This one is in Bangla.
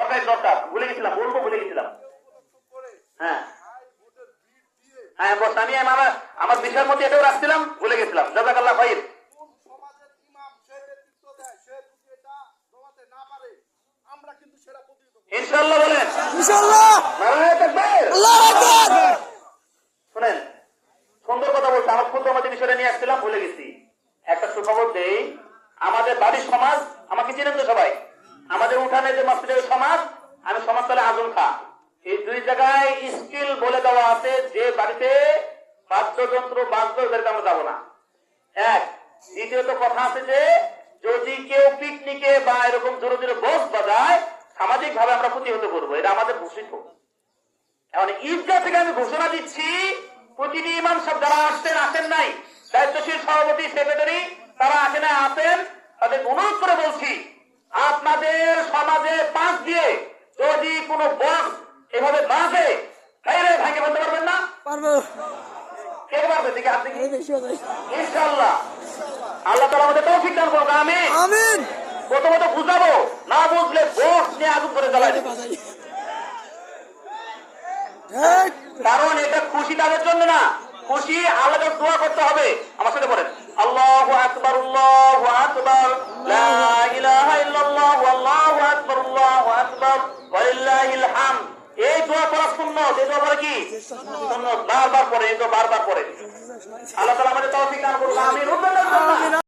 সরকারি দরকার ভুলে গেছিলাম, বলবো ভুলে গেছিলাম। হ্যাঁ হ্যাঁ বস, আমি আমার বিষয়ের মধ্যে এটাও রাখছিলাম, ভুলে গেছিলাম। জাযাকাল্লাহ খাইর। ইনশাআল্লাহ বলেন ইনশাআল্লাহ। নারায়ে তাকবীর, আল্লাহু আকবার। শুনেন সুন্দর কথা বলছে। আমার ক্ষুদ্র মধ্যে বিষয়টা নিয়ে আসছিলাম, ভুলে গেছি। একটা সুখবর দেই, আমাদের বাড়ির সমাজ, আমাকে চিনেন তো সবাই, আমাদের উঠানে যে মসজিদের সমাজ, আমি সমাজতলে আজম খা, এই দুই জায়গায় স্কিল বলে দেওয়া আছে যে বাড়িতে বাদ্যযন্ত্র বাজবে ওদেরকে আমরা যাবো না। এক, দ্বিতীয়ত কথা আছে যে যদি কেউ পিকনিকে বা এরকম জোরে জোরে বক্স বাজায়, সামাজিক ভাবে আমরা প্রতিহত করবো, এটা আমাদের ঘোষিত। এখন ঈদগাহ থেকে আমি ঘোষণা দিচ্ছি, প্রতিটি ইমাম সব যারা আসছেন আসেন নাই, দায়িত্বশীল সভাপতি সেক্রেটারি তারা আসেন না আসেন, তাদের অনুরোধ করে বলছি, আপনাদের সমাজে পাঁচ দিয়ে যদি কোনো বক্স এভাবে বাজে, তাইলে ভাঙে বলতে পারবেন না? পারবো। কে পারবে? দেখে হাত দেখি। ইনশাআল্লাহ আল্লাহ তাআলা আমাদের তৌফিক দান করুন, আমিন আমিন। প্রথমত বুঝাবো, না বুঝলে বক্স নিয়ে আগুন করে জ্বালাই দেব। কারণ এটা খুশি তাদের জন্য না, খুশি আল্লাহকে দোয়া করতে হবে। আমার সাথে বলেন আল্লাহু আকবার, আল্লাহু আকবার, লা ইলাহা ইল্লাল্লাহু, আল্লাহু আকবার, আল্লাহু আকবার, ওয়ালিল্লাহিল হামদ। এই দোয়া করা সুন্নাত, এই দোয়া কি সুন্নাত? বারবার পড়ে, এই দোয়া বারবার পড়ে। আল্লাহ তাআলা আমাদের তৌফিক দান করুন, আমিন।